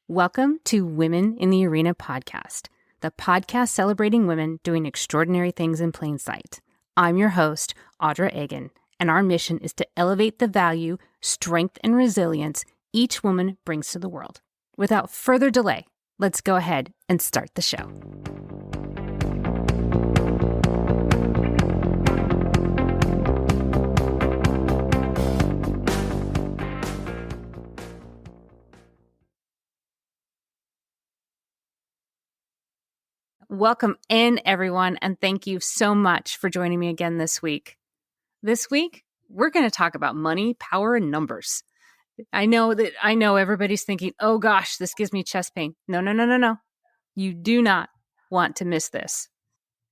Welcome to Women in the Arena podcast, the podcast celebrating women doing extraordinary things in plain sight. I'm your host, Audra Egan, and our mission is to elevate the value, strength, and resilience each woman brings to the world. Without further delay, let's go ahead and start the show. Welcome in, everyone, and thank you so much for joining me again this week. This week, we're going to talk about money, power, and numbers. I know everybody's thinking, oh gosh, this gives me chest pain. No. You do not want to miss this.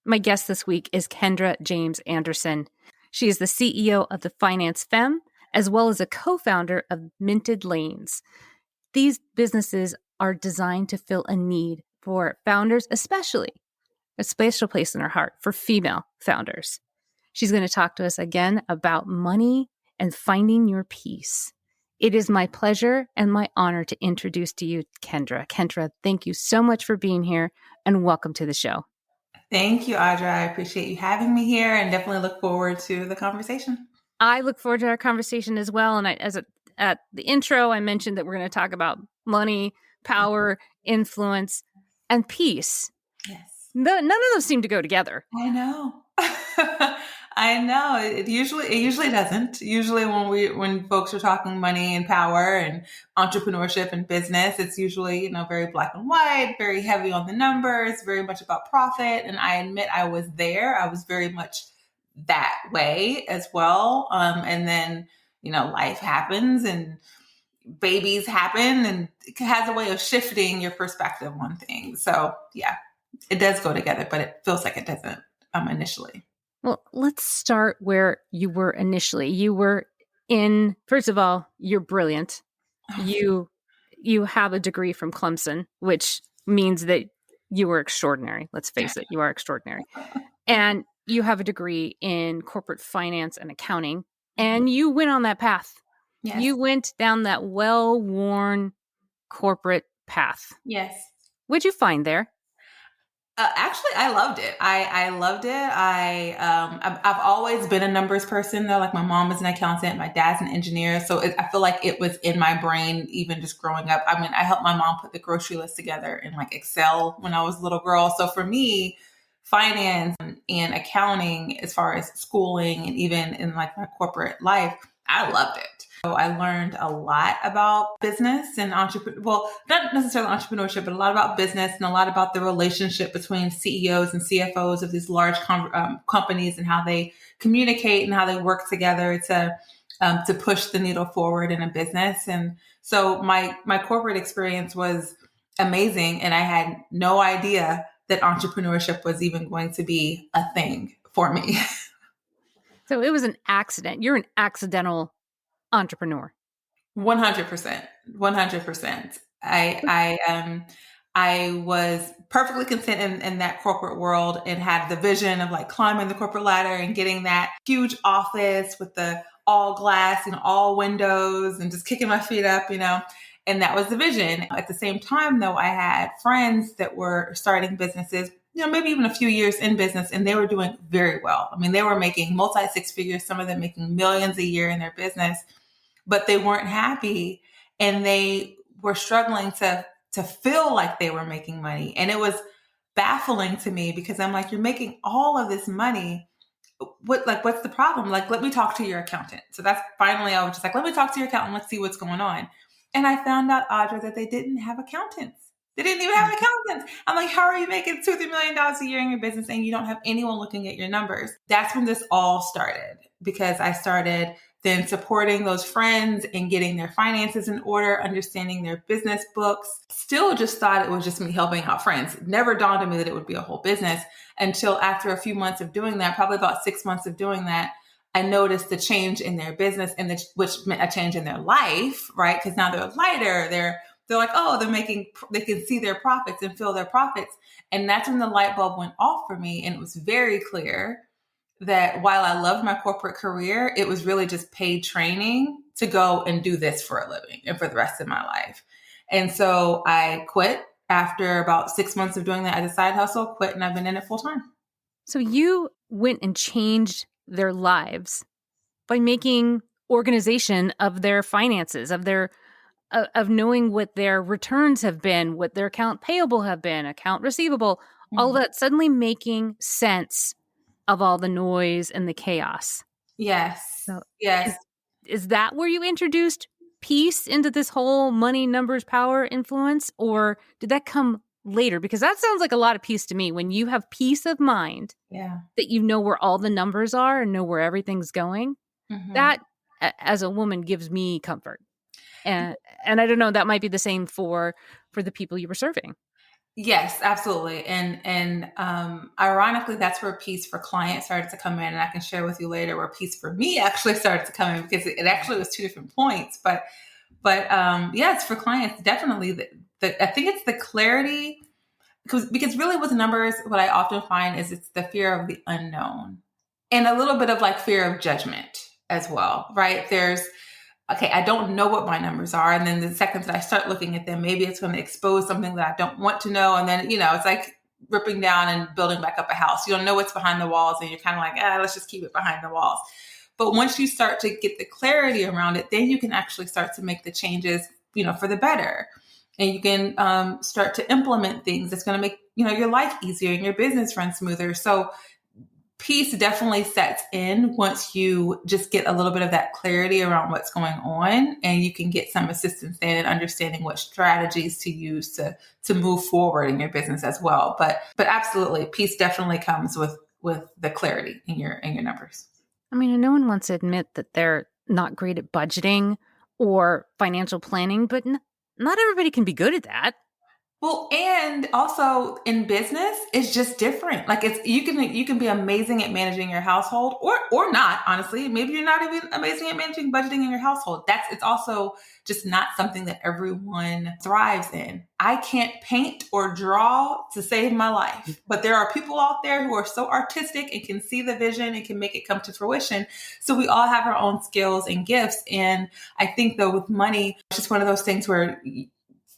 My guest this week is Kendra James Anderson. She is the CEO of the Finance Femme, as well as a co-founder of Minted Lanes. These businesses are designed to fill a need for founders, especially a special place in her heart for female founders. She's going to talk to us again about money and finding your peace. It is my pleasure and my honor to introduce to you Kendra. Kendra, thank you so much for being here and welcome to the show. Thank you, Audra. I appreciate you having me here and definitely look forward to the conversation. I look forward to our conversation as well. And at the intro, I mentioned that we're going to talk about money, power, influence, and peace. Yes. None of those seem to go together. I know. I know. It usually doesn't. Usually when folks are talking money and power and entrepreneurship and business, it's usually, very black and white, very heavy on the numbers, very much about profit. And I admit I was there. I was very much that way as well. And then, life happens and babies happen, and it has a way of shifting your perspective on things. So yeah, it does go together, but it feels like it doesn't initially. Well, let's start where you were initially. You were first of all, you're brilliant. You have a degree from Clemson, which means that you were extraordinary. Let's face it, you are extraordinary. And you have a degree in corporate finance and accounting, and you went on that path. Yes. You went down that well-worn corporate path. Yes. What'd you find there? Actually, I loved it. I loved it. I've always been a numbers person though. Like my mom is an accountant, my dad's an engineer. So I feel like it was in my brain, even just growing up. I mean, I helped my mom put the grocery list together in like Excel when I was a little girl. So for me, finance and accounting, as far as schooling and even in like my corporate life, I loved it. So I learned a lot about business and not necessarily entrepreneurship, but a lot about business and a lot about the relationship between CEOs and CFOs of these large companies and how they communicate and how they work together to push the needle forward in a business. And so my corporate experience was amazing, and I had no idea that entrepreneurship was even going to be a thing for me. So it was an accident. You're an accidental entrepreneur. 100%. 100%. I was perfectly content in that corporate world and had the vision of like climbing the corporate ladder and getting that huge office with the all glass and all windows and just kicking my feet up, and that was the vision. At the same time, though, I had friends that were starting businesses, maybe even a few years in business, and they were doing very well. I mean, they were making multi-six figures, some of them making millions a year in their business, but they weren't happy and they were struggling to feel like they were making money. And it was baffling to me because I'm like, you're making all of this money. What's the problem? Like, let me talk to your accountant. So that's finally, I was just like, let me talk to your accountant. Let's see what's going on. And I found out, Audra, that they didn't have accountants. They didn't even have accountants. I'm like, how are you making $2-3 million a year in your business and you don't have anyone looking at your numbers? That's when this all started, because I started then supporting those friends and getting their finances in order, understanding their business books. Still just thought it was just me helping out friends. It never dawned on me that it would be a whole business until after a few months of doing that, probably about 6 months of doing that, I noticed the change in their business which meant a change in their life, right? Because now they're lighter. They're like, oh, they can see their profits and feel their profits. And that's when the light bulb went off for me. And it was very clear that while I loved my corporate career, it was really just paid training to go and do this for a living and for the rest of my life. And so I quit after about 6 months of doing that as a side hustle, quit, and I've been in it full time. So you went and changed their lives by making organization of their finances, of their of knowing what their returns have been, what their account payable have been, account receivable, all of that, suddenly making sense of all the noise and the chaos. Yes. So Yes. is that where you introduced peace into this whole money, numbers, power influence? Or did that come later? Because that sounds like a lot of peace to me. When you have peace of mind Yeah. that you know where all the numbers are and know where everything's going, Mm-hmm. that as a woman gives me comfort. And I don't know, that might be the same for the people you were serving. Yes, absolutely. And ironically, that's where peace for clients started to come in. And I can share with you later where peace for me actually started to come in, because it actually was two different points. But yes, for clients, definitely I think it's the clarity, because really with numbers, what I often find is it's the fear of the unknown and a little bit of like fear of judgment as well, right? There's, okay, I don't know what my numbers are. And then the second that I start looking at them, maybe it's going to expose something that I don't want to know. And then, it's like ripping down and building back up a house. You don't know what's behind the walls, and you're kind of like, let's just keep it behind the walls. But once you start to get the clarity around it, then you can actually start to make the changes, for the better. And you can start to implement things that's going to make, your life easier and your business run smoother. So peace definitely sets in once you just get a little bit of that clarity around what's going on, and you can get some assistance in understanding what strategies to use to move forward in your business as well. But absolutely, peace definitely comes with the clarity in your numbers. I mean, no one wants to admit that they're not great at budgeting or financial planning, but not everybody can be good at that. Well, and also in business, it's just different. Like you can be amazing at managing your household, or not, honestly. Maybe you're not even amazing at managing budgeting in your household. It's also just not something that everyone thrives in. I can't paint or draw to save my life, but there are people out there who are so artistic and can see the vision and can make it come to fruition. So we all have our own skills and gifts. And I think though with money, it's just one of those things where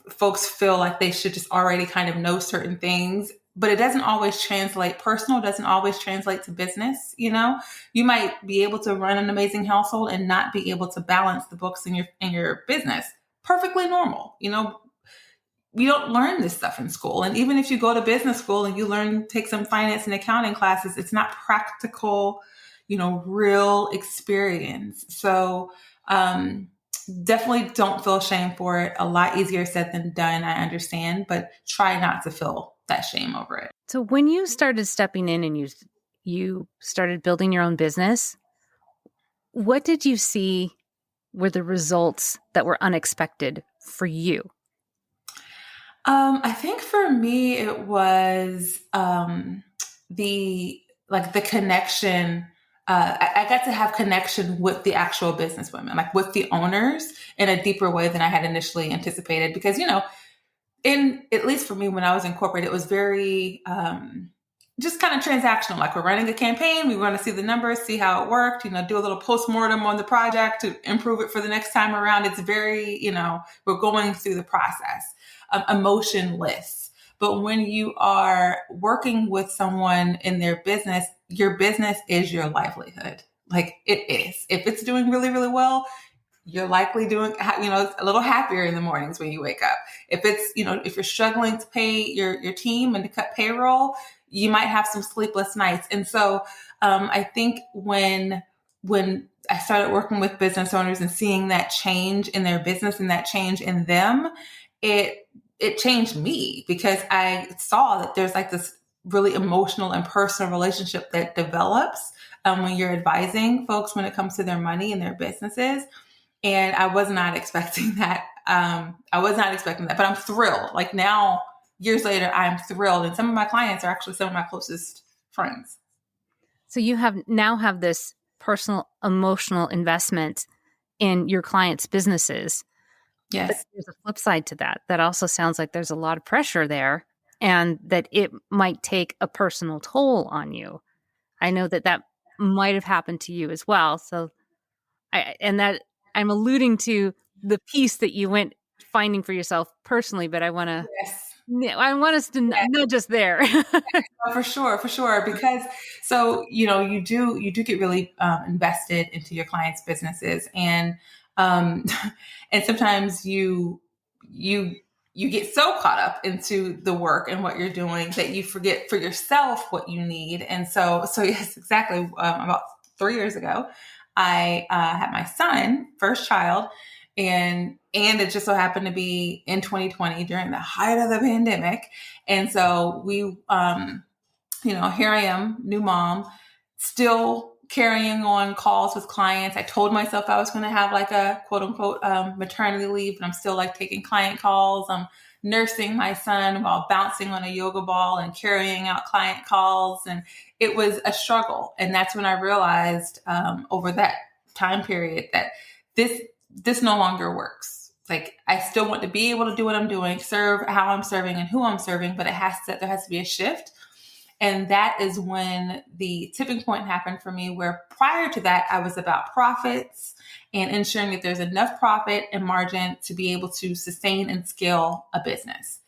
folks feel like they should just already kind of know certain things, but it doesn't always translate. Personal doesn't always translate to business. You might be able to run an amazing household and not be able to balance the books in your business. Perfectly normal. We don't learn this stuff in school. And even if you go to business school and you take some finance and accounting classes, it's not practical, real experience. So, definitely don't feel shame for it. A lot easier said than done, I understand, but try not to feel that shame over it. So when you started stepping in and you started building your own business, what did you see were the results that were unexpected for you? I think for me, it was the connection. I got to have connection with the actual business women, like with the owners, in a deeper way than I had initially anticipated. Because at least for me, when I was in corporate, it was very just kind of transactional. Like, we're running a campaign, we want to see the numbers, see how it worked, do a little postmortem on the project to improve it for the next time around. It's very, we're going through the process, emotionless. But when you are working with someone in their business, your business is your livelihood. Like, it is. If it's doing really, really well, you're likely doing, a little happier in the mornings when you wake up. If it's, if you're struggling to pay your team and to cut payroll, you might have some sleepless nights. And so I think when I started working with business owners and seeing that change in their business and that change in them, it changed me, because I saw that there's like this really emotional and personal relationship that develops when you're advising folks when it comes to their money and their businesses. And I was not expecting that. But I'm thrilled. Like, now, years later, I'm thrilled. And some of my clients are actually some of my closest friends. So you now have this personal emotional investment in your clients' businesses. Yes. But there's a flip side to that. That also sounds like there's a lot of pressure there, and that it might take a personal toll on you. I know that might have happened to you as well. So I'm alluding to the piece that you went finding for yourself personally, but I want to, Yes. I want us to not just there. Oh, for sure. Because so you do get really invested into your clients' businesses, and um, and sometimes you you get so caught up into the work and what you're doing that you forget for yourself what you need. And so yes, exactly. About 3 years ago, I had my son, first child, and it just so happened to be in 2020 during the height of the pandemic, and so we here I am, new mom, still carrying on calls with clients. I told myself I was going to have like a quote unquote maternity leave, but I'm still like taking client calls. I'm nursing my son while bouncing on a yoga ball and carrying out client calls. And it was a struggle. And that's when I realized over that time period that this no longer works. Like I still want to be able to do what I'm doing, serve how I'm serving and who I'm serving, but there has to be a shift. And that is when the tipping point happened for me, where prior to that, I was about profits and ensuring that there's enough profit and margin to be able to sustain and scale a business.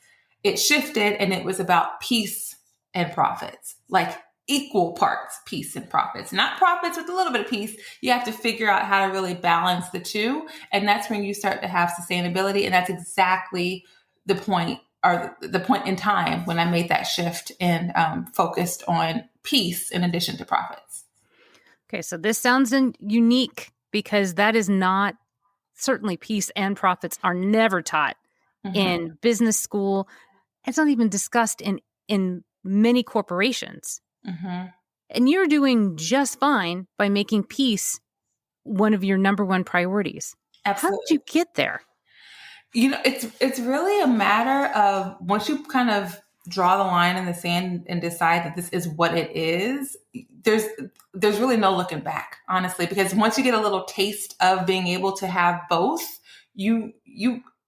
It shifted and it was about peace and profits, like equal parts peace and profits, not profits with a little bit of peace. You have to figure out how to really balance the two. And that's when you start to have sustainability. And that's exactly the point, or the point in time when I made that shift and focused on peace in addition to profits. Okay, so this sounds unique because that is not, certainly peace and profits are never taught in business school. It's not even discussed in many corporations. And you're doing just fine by making peace one of your number one priorities. Absolutely. How did you get there? It's really a matter of once you kind of draw the line in the sand and decide that this is what it is, there's really no looking back, honestly, because once you get a little taste of being able to have both, you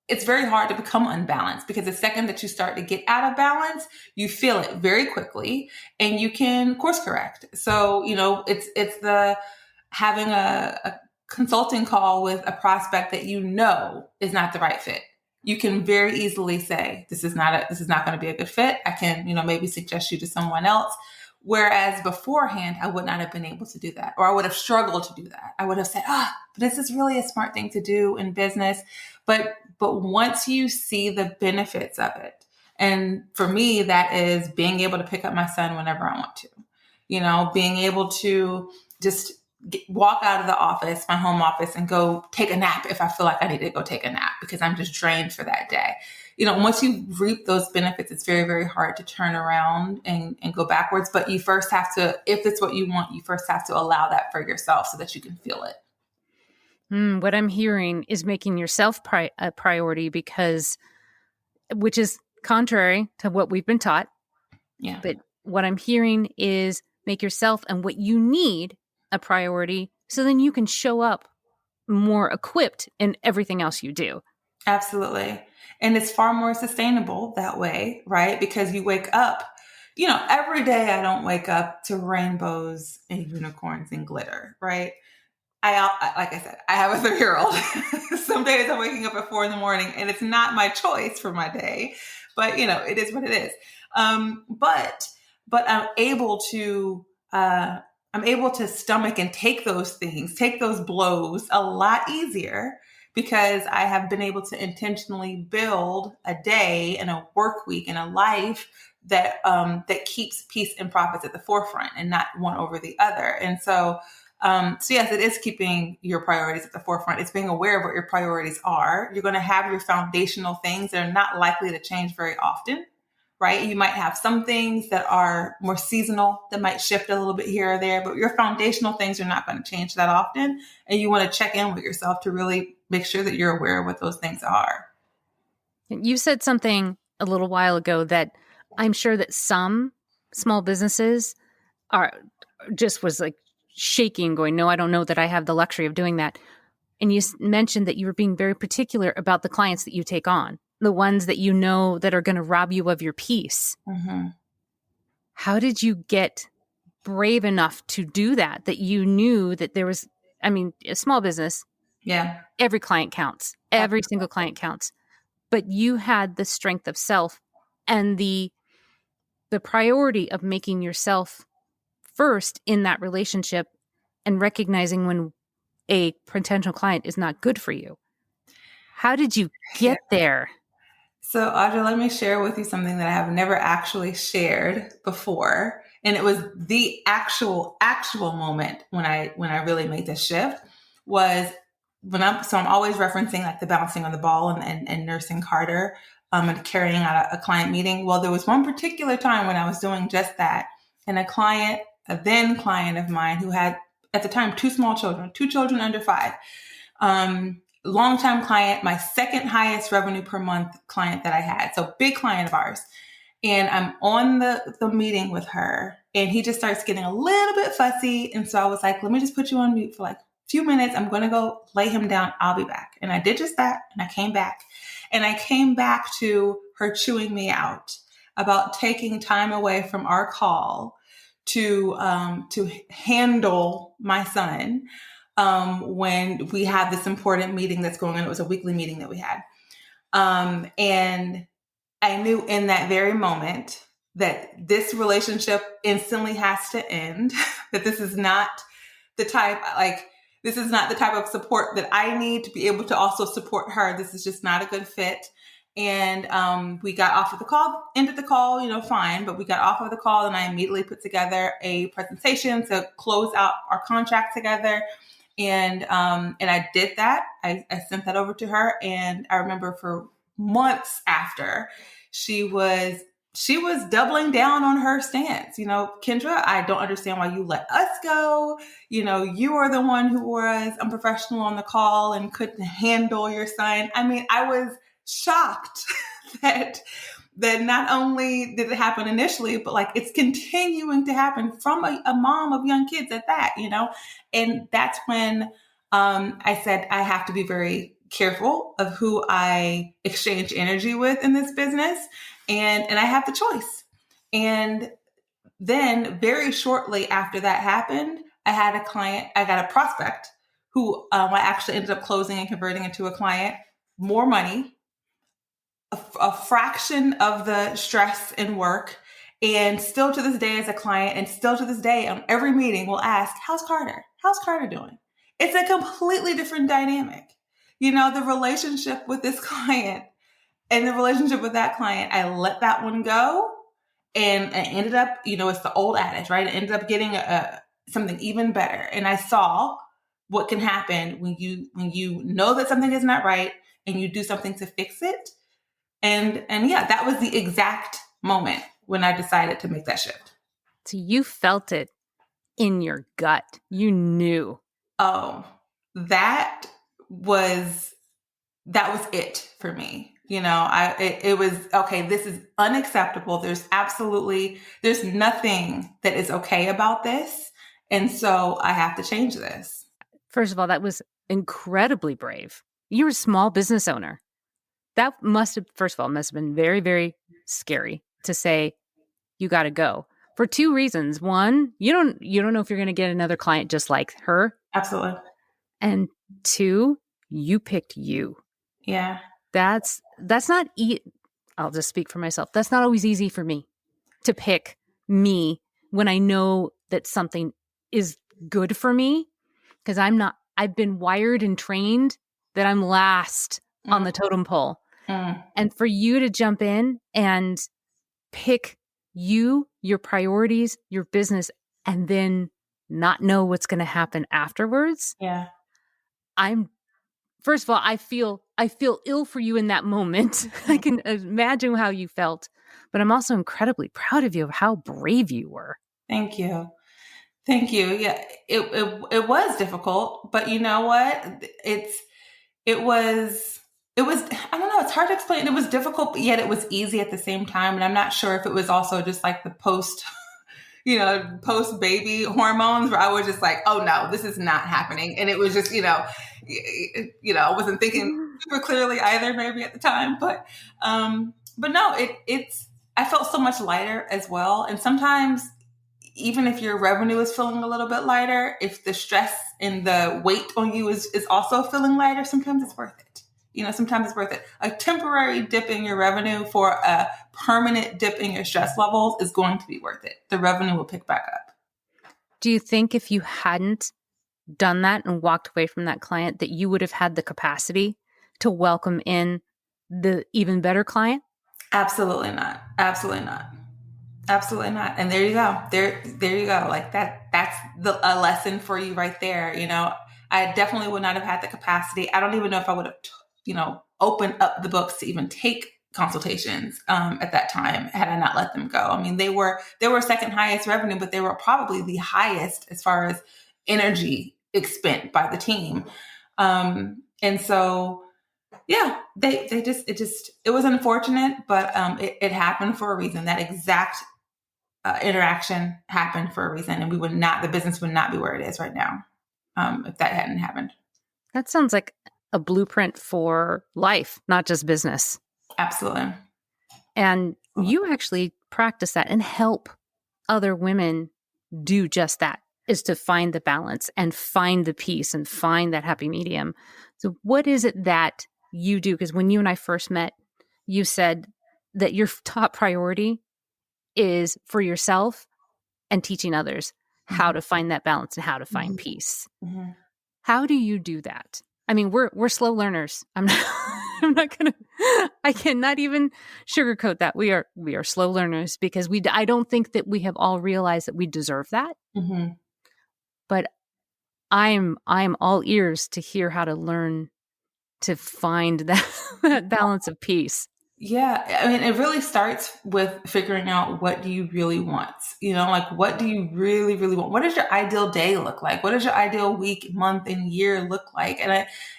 it's very hard to become unbalanced, because the second that you start to get out of balance, you feel it very quickly and you can course correct. So, it's the having a consulting call with a prospect that is not the right fit. You can very easily say, this is not going to be a good fit. I can, maybe suggest you to someone else. Whereas beforehand, I would not have been able to do that, or I would have struggled to do that. I would have said, but this is really a smart thing to do in business. But once you see the benefits of it, and for me, that is being able to pick up my son whenever I want to, being able to just walk out of the office, my home office, and go take a nap if I feel like I need to go take a nap because I'm just drained for that day. Once you reap those benefits, it's very, very hard to turn around and go backwards. But you first have to, if it's what you want, you first have to allow that for yourself so that you can feel it. What I'm hearing is making yourself a priority, which is contrary to what we've been taught. Yeah. But what I'm hearing is make yourself and what you need a priority, so then you can show up more equipped in everything else you do. Absolutely. And it's far more sustainable that way, right? Because you wake up, every day I don't wake up to rainbows and unicorns and glitter, right? Like I said, I have a 3-year-old. Some days I'm waking up at 4 a.m. and it's not my choice for my day, but it is what it is. But I'm able to stomach and take those blows a lot easier, because I have been able to intentionally build a day and a work week and a life that keeps peace and profits at the forefront and not one over the other. And so yes, it is keeping your priorities at the forefront. It's being aware of what your priorities are. You're going to have your foundational things that are not likely to change very often, right? You might have some things that are more seasonal that might shift a little bit here or there, but your foundational things are not going to change that often. And you want to check in with yourself to really make sure that you're aware of what those things are. You said something a little while ago that I'm sure that some small businesses was like shaking, going, no, I don't know that I have the luxury of doing that. And you mentioned that you were being very particular about the clients that you take on, the ones that that are going to rob you of your peace. Mm-hmm. How did you get brave enough to do that you knew that there was, a small business, yeah, every client counts, every single client counts. but you had the strength of self and the priority of making yourself first in that relationship and recognizing when a potential client is not good for you. How did you get there? So, Audra, let me share with you something that I have never actually shared before. And it was the actual moment when I really made this shift was I'm always referencing like the bouncing on the ball and nursing Carter and carrying out a client meeting. Well, there was one particular time when I was doing just that. And a then client of mine who had at the time two children under 5, longtime client, my second highest revenue per month client that I had. So big client of ours. And I'm on the meeting with her and he just starts getting a little bit fussy. And so I was like, let me just put you on mute for like a few minutes. I'm going to go lay him down. I'll be back. And I did just that. And I came back to her chewing me out about taking time away from our call to handle my son when we had this important meeting that's going on. It was a weekly meeting that we had. And I knew in that very moment that this relationship instantly has to end, that this is not the type of support that I need to be able to also support her. This is just not a good fit. And we got off of the call, ended the call, fine, but we got off of the call and I immediately put together a presentation to close out our contract together. And I did that. I sent that over to her. And I remember for months after, she was doubling down on her stance. Kendra, I don't understand why you let us go. You are the one who was unprofessional on the call and couldn't handle your son. I mean, I was shocked that not only did it happen initially, but like it's continuing to happen from a mom of young kids at that, and that's when I said, I have to be very careful of who I exchange energy with in this business. And I have the choice. And then very shortly after that happened, I got a prospect who I actually ended up closing and converting into a client, more money, a fraction of the stress and work. And still to this day as a client, and still to this day on every meeting will ask, how's Carter? How's Carter doing? It's a completely different dynamic. The relationship with this client and the relationship with that client, I let that one go. And I ended up, it's the old adage, right? I ended up getting something even better. And I saw what can happen when you know that something is not right and you do something to fix it. And yeah, that was the exact moment when I decided to make that shift. So you felt it in your gut. You knew. Oh, that was it for me. It was, okay, this is unacceptable. There's nothing that is okay about this. And so I have to change this. First of all, that was incredibly brave. You're a small business owner. That must have been very, very scary to say, you got to go for 2 reasons. One, you don't know if you're going to get another client just like her. Absolutely. And 2, you picked you. Yeah. That's not, I'll just speak for myself. That's not always easy for me to pick me when I know that something is good for me, because I've been wired and trained that I'm last on the totem pole. And for you to jump in and pick you, your priorities, your business, and then not know what's going to happen afterwards. Yeah. First of all, I feel ill for you in that moment. I can imagine how you felt, but I'm also incredibly proud of you of how brave you were. Thank you. Yeah, it was difficult, but you know what? It was, I don't know, it's hard to explain. It was difficult, but yet it was easy at the same time. And I'm not sure if it was also just like the post baby hormones where I was just like, oh no, this is not happening. And it was just, I wasn't thinking super clearly either maybe at the time, but no, I felt so much lighter as well. And sometimes even if your revenue is feeling a little bit lighter, if the stress and the weight on you is also feeling lighter, sometimes it's worth it. sometimes it's worth it. A temporary dip in your revenue for a permanent dip in your stress levels is going to be worth it. The revenue will pick back up. Do you think if you hadn't done that and walked away from that client, that you would have had the capacity to welcome in the even better client? Absolutely not. Absolutely not. Absolutely not. And there you go. There you go. Like that's a lesson for you right there. I definitely would not have had the capacity. I don't even know if I would have, opened up the books to even take consultations at that time had I not let them go. I mean, they were second highest revenue, but they were probably the highest as far as energy expended by the team. And so, yeah, it was unfortunate, but it happened for a reason. That exact interaction happened for a reason, and the business would not be where it is right now if that hadn't happened. That sounds like a blueprint for life, not just business. Absolutely. And you actually practice that and help other women do just that, is to find the balance and find the peace and find that happy medium. So what is it that you do? Because when you and I first met, you said that your top priority is for yourself and teaching others how to find that balance and how to find peace. Mm-hmm. How do you do that? I mean, we're slow learners. I cannot even sugarcoat that. We are slow learners because I don't think that we have all realized that we deserve that. Mm-hmm. But I'm all ears to hear how to learn to find that balance of peace. Yeah. I mean, it really starts with figuring out what do you really want? Like what do you really, really want? What does your ideal day look like? What does your ideal week, month, and year look like?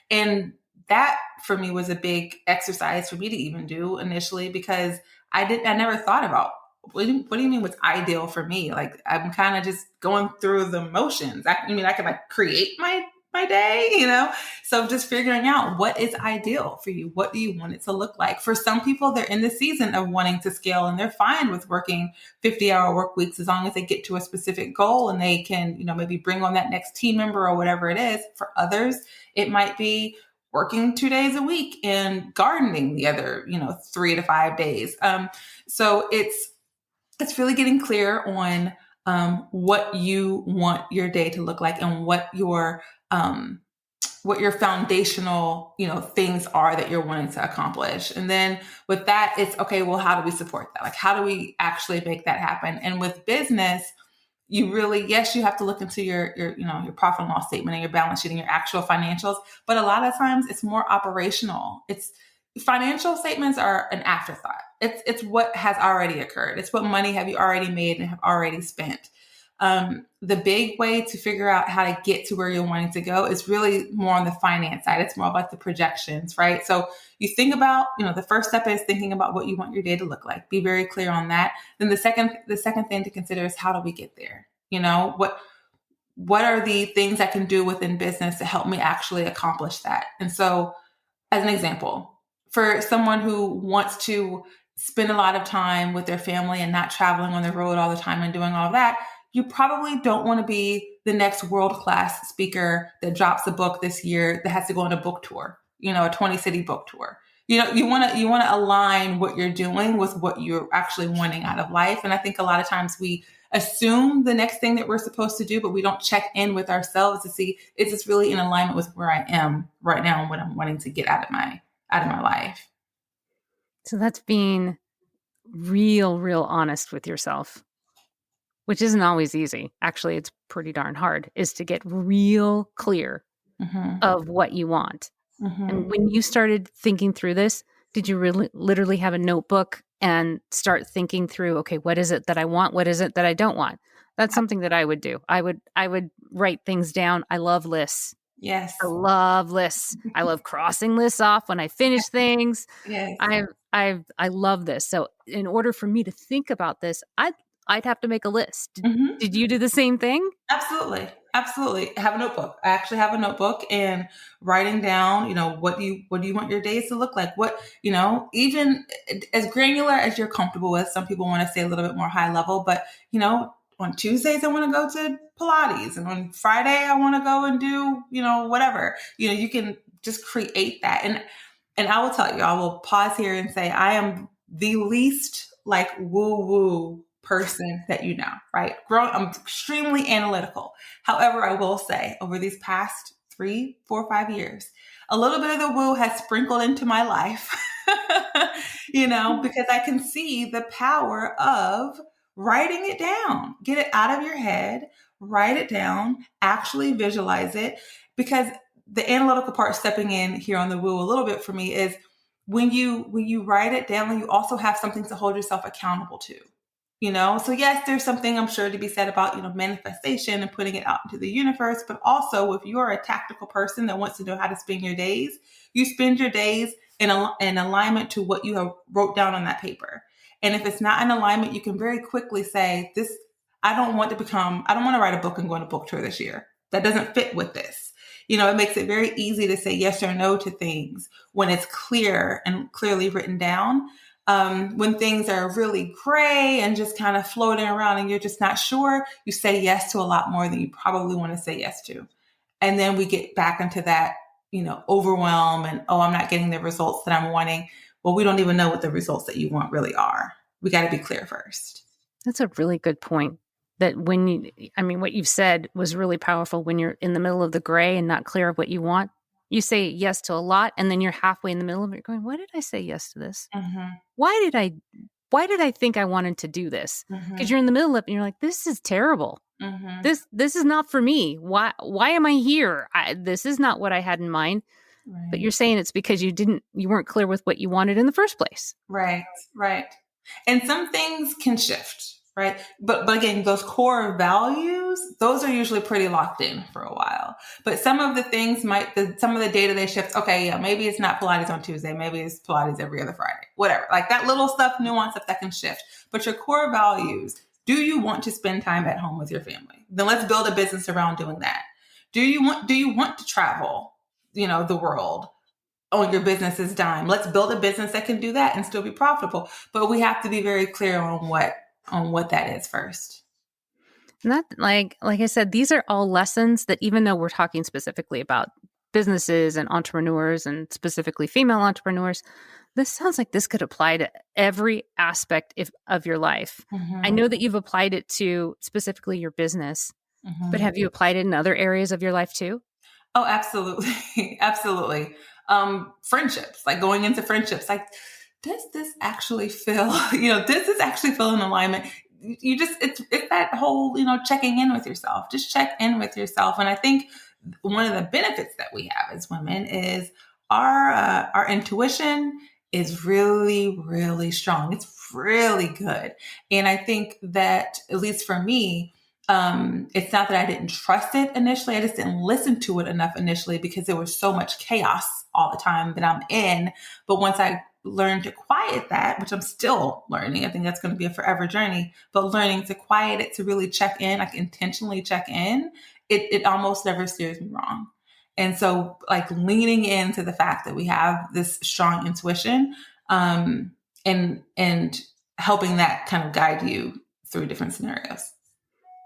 And that for me was a big exercise for me to even do initially, because I never thought about what do you mean what's ideal for me? Like I'm kind of just going through the motions. I can like create my day, So just figuring out what is ideal for you. What do you want it to look like? For some people, they're in the season of wanting to scale and they're fine with working 50-hour work weeks as long as they get to a specific goal and they can, maybe bring on that next team member or whatever it is. For others, it might be working 2 days a week and gardening the other, 3 to 5 days. So it's really getting clear on what you want your day to look like and what your foundational, things are that you're wanting to accomplish. And then with that, it's okay, well, how do we support that? Like, how do we actually make that happen? And with business, you really, yes, you have to look into your profit and loss statement and your balance sheet and your actual financials. But a lot of times it's more operational. Financial statements are an afterthought. It's what has already occurred. It's what money have you already made and have already spent. The big way to figure out how to get to where you're wanting to go is really more on the finance side. It's more about the projections, right? So you think about, the first step is thinking about what you want your day to look like. Be very clear on that. Then the second thing to consider is how do we get there? What are the things I can do within business to help me actually accomplish that? And so as an example, for someone who wants to spend a lot of time with their family and not traveling on the road all the time and doing all of that, you probably don't want to be the next world-class speaker that drops a book this year that has to go on a book tour, a 20-city book tour. You want to align what you're doing with what you're actually wanting out of life. And I think a lot of times we assume the next thing that we're supposed to do, but we don't check in with ourselves to see, is this really in alignment with where I am right now and what I'm wanting to get out of my life? So that's being real honest with yourself, which isn't always easy. Actually, it's pretty darn hard, is to get real clear of what you want. And when you started thinking through this, did you really literally have a notebook and start thinking through, okay, what is it that I want? What is it that I don't want? That's something that I would do. I would write things down. I love lists. Yes. I love lists. I love crossing lists off when I finish things. Yes. I love this. So in order for me to think about this, I'd have to make a list. Did you do the same thing? Absolutely. I have a notebook. I actually have a notebook and writing down, what do you want your days to look like? What, even as granular as you're comfortable with. Some people want to stay a little bit more high level, but, on Tuesdays, I want to go to Pilates, and on Friday, I want to go and do, whatever. You can just create that. And And I will tell you, I will pause here and say, I am the least like woo woo person that you know, right? I'm extremely analytical. However, I will say over these past 3, 4, 5 years, a little bit of the woo has sprinkled into my life, because I can see the power of writing it down. Get it out of your head, write it down, actually visualize it. Because the analytical part stepping in here on the woo a little bit for me is when you write it down, you also have something to hold yourself accountable to. So yes, there's something I'm sure to be said about, manifestation and putting it out into the universe. But also, if you are a tactical person that wants to know how to spend your days, you spend your days in alignment to what you have wrote down on that paper. And if it's not in alignment, you can very quickly say, I don't want to write a book and go on a book tour this year. That doesn't fit with this. It makes it very easy to say yes or no to things when it's clear and clearly written down. When things are really gray and just kind of floating around and you're just not sure, you say yes to a lot more than you probably want to say yes to. And then we get back into that, overwhelm and, I'm not getting the results that I'm wanting. Well, we don't even know what the results that you want really are. We got to be clear first. That's a really good point. That what you've said was really powerful. When you're in the middle of the gray and not clear of what you want, you say yes to a lot, and then you're halfway in the middle of it going, why did I say yes to this? Mm-hmm. Why did I think I wanted to do this? Because you're in the middle of it and you're like, this is terrible. Mm-hmm. This is not for me. Why am I here? This is not what I had in mind. Right. But you're saying it's because you weren't clear with what you wanted in the first place. Right. And some things can shift, right? But again, those core values, those are usually pretty locked in for a while. But some of the things some of the day-to-day shifts, okay, yeah, maybe it's not Pilates on Tuesday. Maybe it's Pilates every other Friday, whatever. Like that little stuff, nuance stuff that can shift. But your core values, do you want to spend time at home with your family? Then let's build a business around doing that. Do you want to travel, the world on your business's dime? Let's build a business that can do that and still be profitable. But we have to be very clear on what that is first. And that, like I said, these are all lessons that, even though we're talking specifically about businesses and entrepreneurs and specifically female entrepreneurs, this sounds like this could apply to every aspect of your life. Mm-hmm. I know that you've applied it to specifically your business, mm-hmm. but have you applied it in other areas of your life too? Oh, absolutely. Absolutely. Friendships, like going into friendships, like, does this actually feel, does this actually feel in alignment? It's that whole, checking in with yourself. Just check in with yourself. And I think one of the benefits that we have as women is our intuition is really, really strong. It's really good. And I think that, at least for me, it's not that I didn't trust it initially. I just didn't listen to it enough initially because there was so much chaos all the time that I'm in. But once I learned to quiet that, which I'm still learning, I think that's going to be a forever journey, but learning to quiet it, to really check in, like intentionally check in, it almost never steers me wrong. And so like leaning into the fact that we have this strong intuition, and helping that kind of guide you through different scenarios.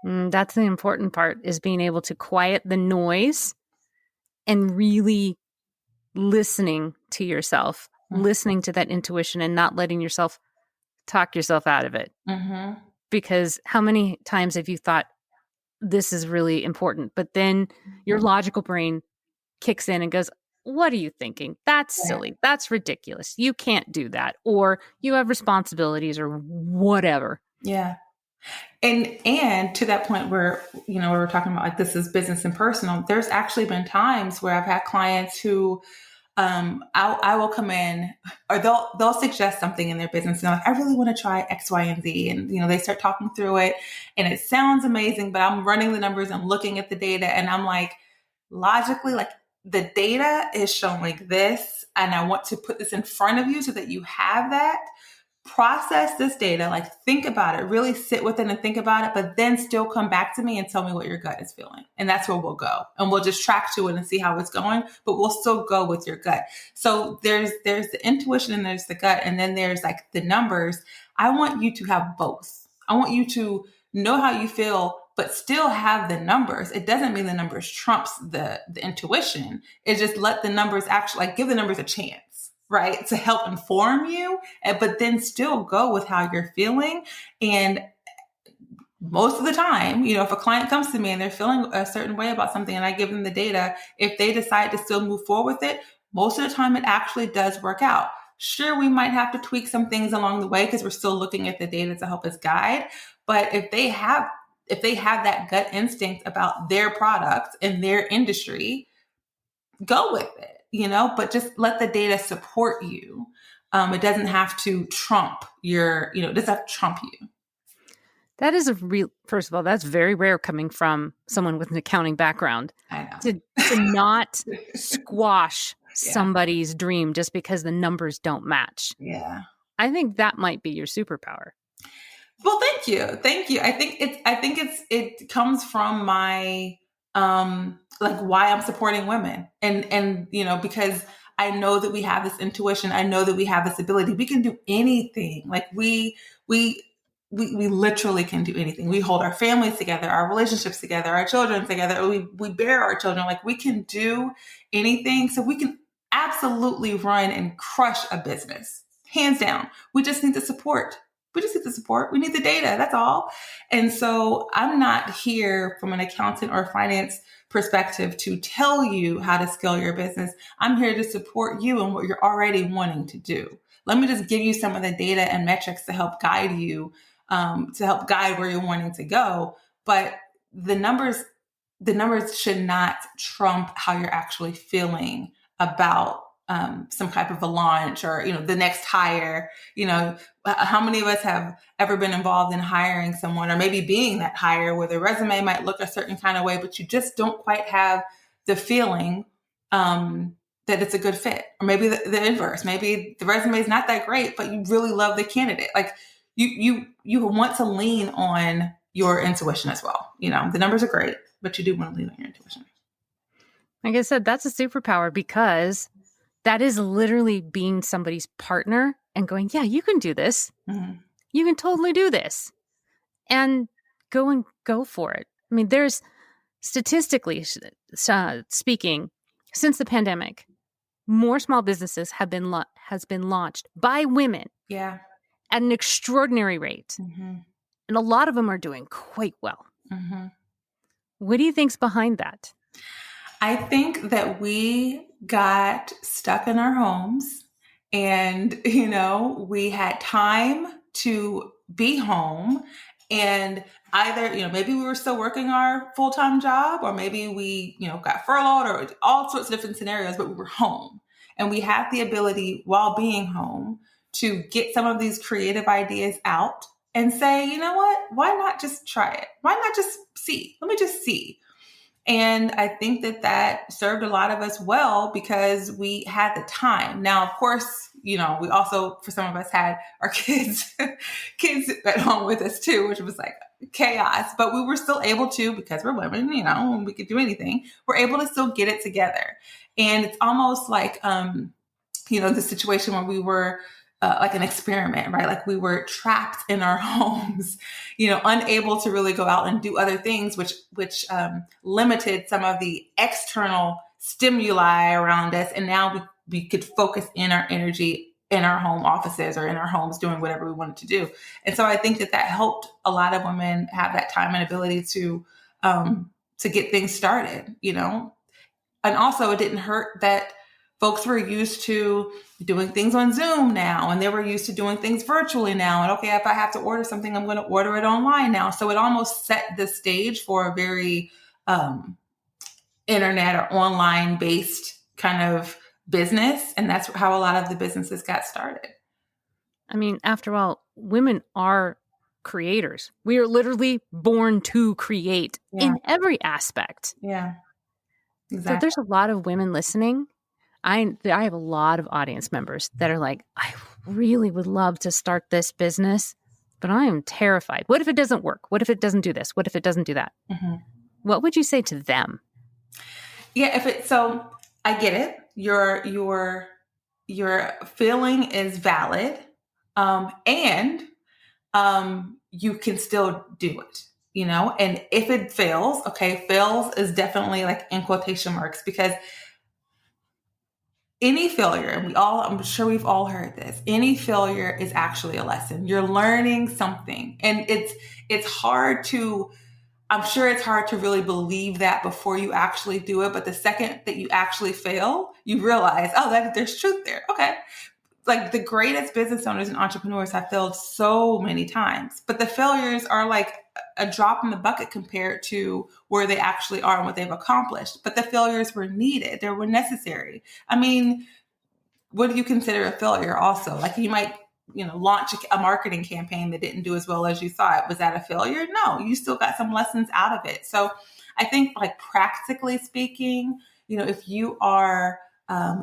That's the important part, is being able to quiet the noise and really listening to yourself, mm-hmm. listening to that intuition and not letting yourself talk yourself out of it. Mm-hmm. Because how many times have you thought this is really important, but then your logical brain kicks in and goes, what are you thinking? That's silly. That's ridiculous. You can't do that. Or you have responsibilities or whatever. Yeah. And to that point where, we were talking about like this is business and personal, there's actually been times where I've had clients who I will come in, or they'll suggest something in their business and they're like, I really want to try X, Y, and Z. And, they start talking through it and it sounds amazing, but I'm running the numbers, I'm looking at the data and I'm like, logically, like the data is showing this and I want to put this in front of you so that you have that. Process this data, like think about it, really sit with it and think about it, but then still come back to me and tell me what your gut is feeling. And that's where we'll go. And we'll just track to it and see how it's going, but we'll still go with your gut. So there's the intuition and there's the gut. And then there's like the numbers. I want you to have both. I want you to know how you feel, but still have the numbers. It doesn't mean the numbers trumps the intuition. It just let the numbers actually, like, give the numbers a chance. right, to help inform you, but then still go with how you're feeling. And most of the time, if a client comes to me and they're feeling a certain way about something and I give them the data, if they decide to still move forward with it, most of the time it actually does work out. Sure, we might have to tweak some things along the way because we're still looking at the data to help us guide. But if they have that gut instinct about their product and their industry, go with it, but just let the data support you. It doesn't have to trump it doesn't have to trump you. That is first of all, that's very rare coming from someone with an accounting background. I know. To not squash somebody's dream just because the numbers don't match. Yeah. I think that might be your superpower. Well, thank you. Thank you. I think it comes from my, like why I'm supporting women and, because I know that we have this intuition. I know that we have this ability. We can do anything. Like we literally can do anything. We hold our families together, our relationships together, our children together. We bear our children. Like we can do anything. So we can absolutely run and crush a business. Hands down. We just need the support. We need the data. That's all. And so I'm not here from an accountant or finance perspective to tell you how to scale your business. I'm here to support you in what you're already wanting to do. Let me just give you some of the data and metrics to help guide you, to help guide where you're wanting to go. But the numbers should not trump how you're actually feeling about some type of a launch or, the next hire. How many of us have ever been involved in hiring someone or maybe being that hire where the resume might look a certain kind of way, but you just don't quite have the feeling that it's a good fit? Or maybe the inverse. Maybe the resume is not that great, but you really love the candidate. Like you want to lean on your intuition as well. The numbers are great, but you do want to lean on your intuition. Like I said, that's a superpower because that is literally being somebody's partner and going, yeah, you can do this. Mm-hmm. You can totally do this. And go for it. I mean, there's statistically speaking, since the pandemic, more small businesses has been launched by women. Yeah. At an extraordinary rate. Mm-hmm. And a lot of them are doing quite well. Mm-hmm. What do you think's behind that? I think that we got stuck in our homes and, we had time to be home and either, maybe we were still working our full-time job or maybe we, got furloughed or all sorts of different scenarios, but we were home and we had the ability while being home to get some of these creative ideas out and say, you know what, why not just try it? Why not just see? Let me just see. And I think that served a lot of us well because we had the time. Now, of course, we also, for some of us, had our kids at home with us too, which was like chaos. But we were still able to, because we're women, and we could do anything, we're able to still get it together. And it's almost like, the situation where we were like an experiment, right? Like we were trapped in our homes, unable to really go out and do other things, which limited some of the external stimuli around us. And now we could focus in our energy in our home offices or in our homes doing whatever we wanted to do. And so I think that helped a lot of women have that time and ability to get things started, And also it didn't hurt that folks were used to doing things on Zoom now, and they were used to doing things virtually now. And okay, if I have to order something, I'm going to order it online now. So it almost set the stage for a very internet or online based kind of business. And that's how a lot of the businesses got started. I mean, after all, women are creators. We are literally born to create in every aspect. Yeah, exactly. So there's a lot of women listening. I have a lot of audience members that are like, I really would love to start this business, but I am terrified. What if it doesn't work? What if it doesn't do this? What if it doesn't do that? Mm-hmm. What would you say to them? Yeah, so I get it. Your feeling is valid, and you can still do it. And if it fails, fails is definitely like in quotation marks because any failure, and I'm sure we've all heard this, any failure is actually a lesson. You're learning something. And it's hard to, I'm sure it's hard to really believe that before you actually do it. But the second that you actually fail, you realize, oh, there's truth there. Okay. Like the greatest business owners and entrepreneurs have failed so many times, but the failures are like a drop in the bucket compared to where they actually are and what they've accomplished. But the failures were needed. They were necessary. I mean, what do you consider a failure also? Like you might, launch a marketing campaign that didn't do as well as you thought. Was that a failure? No, you still got some lessons out of it. So I think like practically speaking, if you are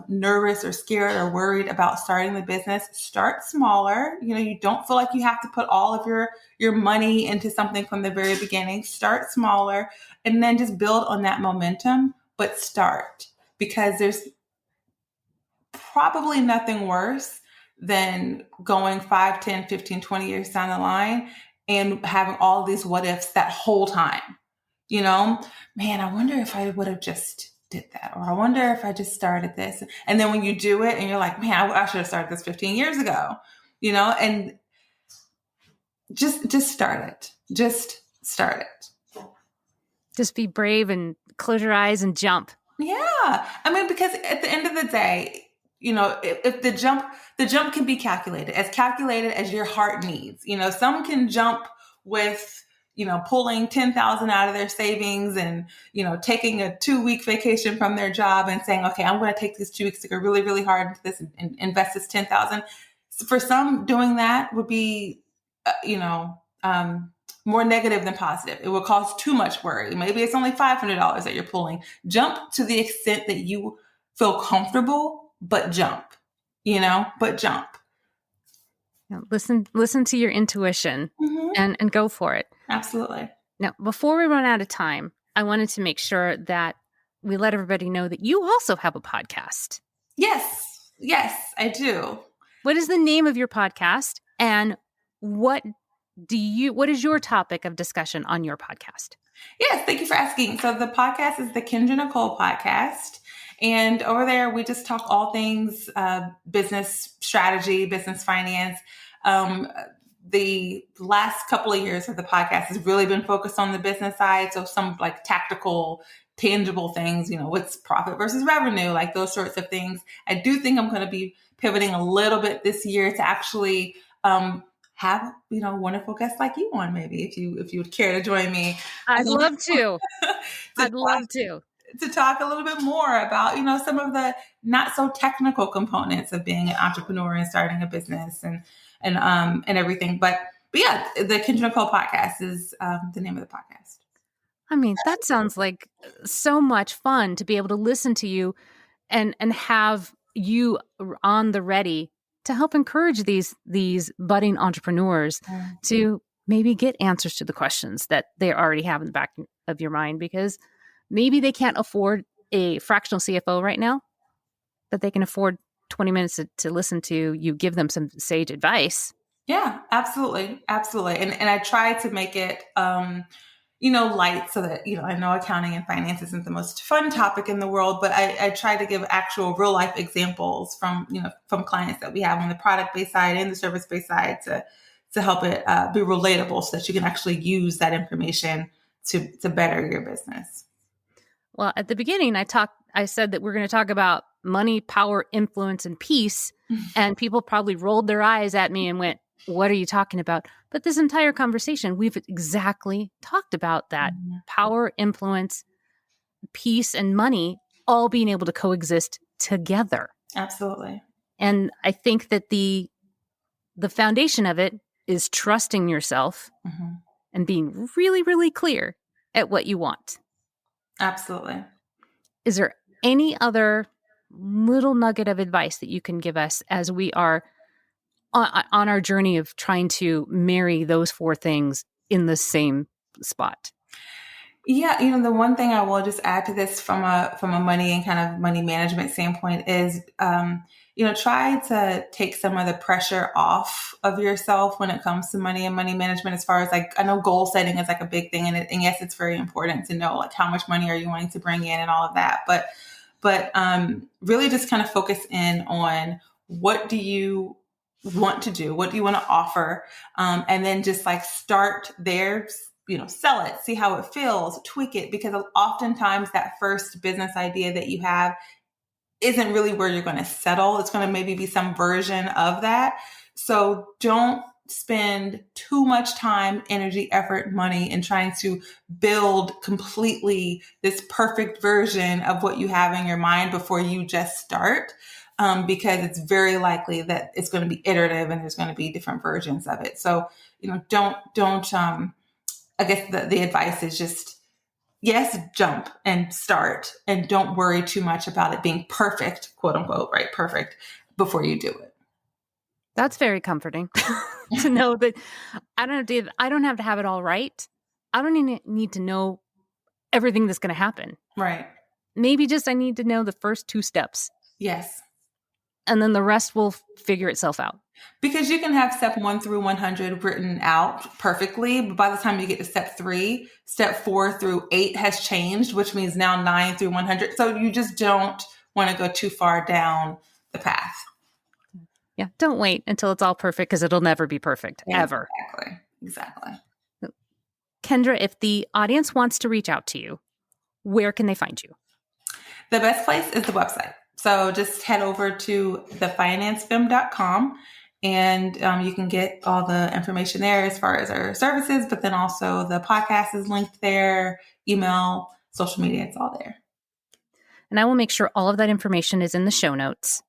nervous or scared or worried about starting the business, start smaller. You don't feel like you have to put all of your money into something from the very beginning. Start smaller and then just build on that momentum, but start, because there's probably nothing worse than going 5, 10, 15, 20 years down the line and having all these what ifs that whole time. Man, I wonder if I would have just did that, or I wonder if I just started this. And then when you do it and you're like, man, I should have started this 15 years ago, and just start it. Just start it. Just be brave and close your eyes and jump. Yeah. I mean, because at the end of the day, if the jump can be calculated as your heart needs. Some can jump with, pulling 10,000 out of their savings and, taking a 2-week vacation from their job and saying, okay, I'm going to take these 2 weeks to go really, really hard into this and invest this 10,000. For some, doing that would be, more negative than positive. It will cause too much worry. Maybe it's only $500 that you're pulling. Jump to the extent that you feel comfortable, but jump, but jump. Listen to your intuition and go for it. Absolutely. Now, before we run out of time, I wanted to make sure that we let everybody know that you also have a podcast. Yes, I do. What is the name of your podcast, and what is your topic of discussion on your podcast? Yes, thank you for asking. So the podcast is the Kendra Nicole Podcast. And over there, we just talk all things business strategy, business finance. The last couple of years of the podcast has really been focused on the business side. So some like tactical, tangible things, what's profit versus revenue, like those sorts of things. I do think I'm going to be pivoting a little bit this year to actually have, wonderful guests like you on, maybe if you would care to join me. I'd love to. I'd love to talk a little bit more about, some of the not so technical components of being an entrepreneur and starting a business and everything. But yeah, the Kendra Nicole Podcast is the name of the podcast. I mean, that sounds like so much fun to be able to listen to you and have you on the ready to help encourage these budding entrepreneurs to maybe get answers to the questions that they already have in the back of your mind, because maybe they can't afford a fractional CFO right now, but they can afford 20 minutes to listen to you give them some sage advice. Yeah, absolutely. Absolutely. And I try to make it, light so that, I know accounting and finance isn't the most fun topic in the world, but I try to give actual real life examples from clients that we have on the product-based side and the service-based side to help it be relatable so that you can actually use that information to better your business. Well, at the beginning, I said that we're going to talk about money, power, influence, and peace. And people probably rolled their eyes at me and went, what are you talking about? But this entire conversation, we've exactly talked about that. Power, influence, peace, and money all being able to coexist together. Absolutely. And I think that the foundation of it is trusting yourself and being really, really clear at what you want. Absolutely. Is there any other little nugget of advice that you can give us as we are on our journey of trying to marry those 4 things in the same spot? Yeah, the one thing I will just add to this from a money and kind of money management standpoint is, try to take some of the pressure off of yourself when it comes to money and money management. As far as like, I know goal setting is like a big thing, and yes, it's very important to know like how much money are you wanting to bring in and all of that. But but really just kind of focus in on what do you want to do? What do you want to offer? And then just like start there, sell it, see how it feels, tweak it, because oftentimes that first business idea that you have isn't really where you're going to settle. It's going to maybe be some version of that. So don't spend too much time, energy, effort, money in trying to build completely this perfect version of what you have in your mind before you just start. Because it's very likely that it's going to be iterative and there's going to be different versions of it. So, don't, I guess the advice is just, yes, jump and start, and don't worry too much about it being perfect, quote unquote, right? Perfect before you do it. That's very comforting to know that I don't have to have it all right. I don't even need to know everything that's going to happen. Right. Maybe just I need to know the first 2 steps. Yes. And then the rest will figure itself out. Because you can have step 1 through 100 written out perfectly, but by the time you get to step 3, step 4 through 8 has changed, which means now 9 through 100. So you just don't want to go too far down the path. Yeah. Don't wait until it's all perfect, because it'll never be perfect, ever. Exactly. Kendra, if the audience wants to reach out to you, where can they find you? The best place is the website. So just head over to thefinancefem.com, and you can get all the information there as far as our services, but then also the podcast is linked there, email, social media, it's all there. And I will make sure all of that information is in the show notes.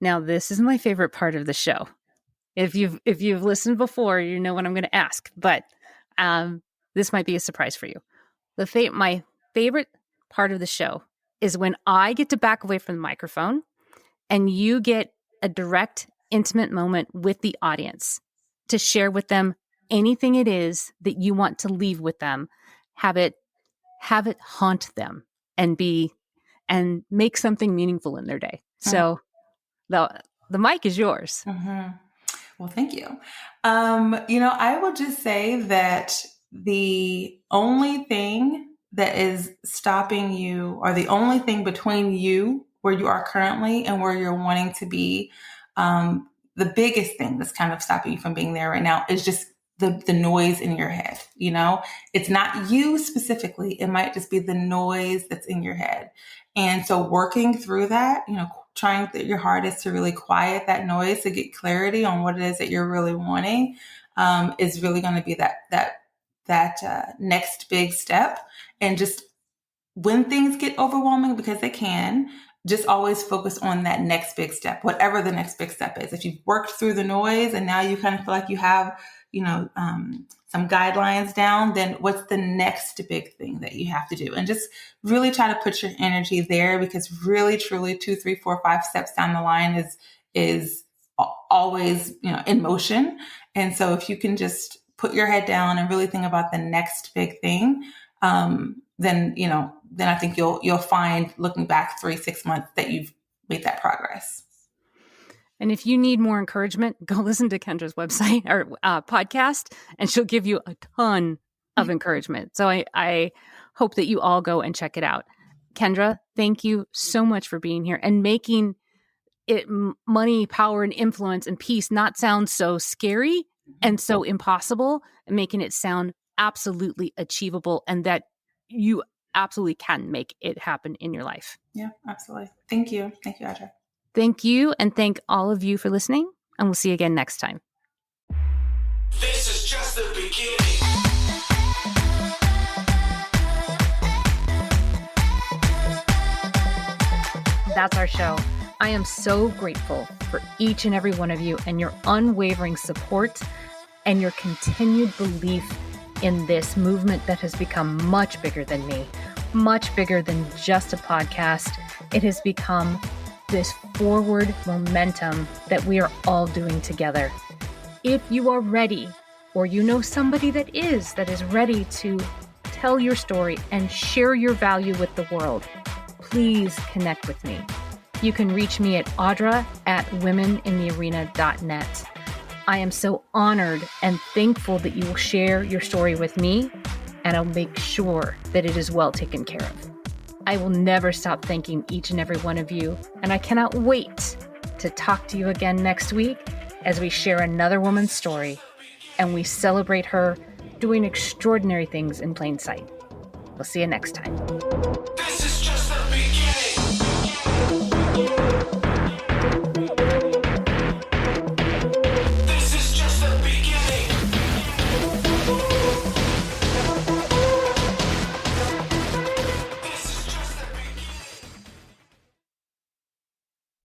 Now, this is my favorite part of the show. If you've listened before, you know what I'm going to ask, but this might be a surprise for you. My favorite part of the show is when I get to back away from the microphone and you get a direct, intimate moment with the audience to share with them anything it is that you want to leave with them. Have it haunt them and make something meaningful in their day. So the mic is yours. Mm-hmm. Well, thank you. I will just say that the only thing that is stopping you, or the only thing between you where you are currently and where you're wanting to be, the biggest thing that's kind of stopping you from being there right now is just the noise in your head. It's not you specifically. It might just be the noise that's in your head. And so working through that, trying your hardest to really quiet that noise, to get clarity on what it is that you're really wanting, is really going to be that next big step. And just when things get overwhelming, because they can, just always focus on that next big step, whatever the next big step is. If you've worked through the noise and now you kind of feel like you have, some guidelines down, then what's the next big thing that you have to do? And just really try to put your energy there, because really, truly 2, 3, 4, 5 steps down the line is always, in motion. And so if you can just put your head down and really think about the next big thing, then I think you'll find, looking back 3-6 months, that you've made that progress. And if you need more encouragement, go listen to Kendra's website or podcast, and she'll give you a ton of encouragement. So I hope that you all go and check it out. Kendra, thank you so much for being here and making it money, power, and influence and peace not sound so scary and so impossible, and making it sound absolutely achievable, and that you absolutely can make it happen in your life. Yeah, absolutely. Thank you. Thank you, Audra. Thank you, and thank all of you for listening, and we'll see you again next time. This is just the beginning. That's our show. I am so grateful for each and every one of you and your unwavering support and your continued belief in this movement that has become much bigger than me, much bigger than just a podcast. It has become this forward momentum that we are all doing together. If you are ready, or you know somebody that is ready to tell your story and share your value with the world, please connect with me. You can reach me at audra@womeninthearena.net. I am so honored and thankful that you will share your story with me, and I'll make sure that it is well taken care of. I will never stop thanking each and every one of you, and I cannot wait to talk to you again next week as we share another woman's story and we celebrate her doing extraordinary things in plain sight. We'll see you next time.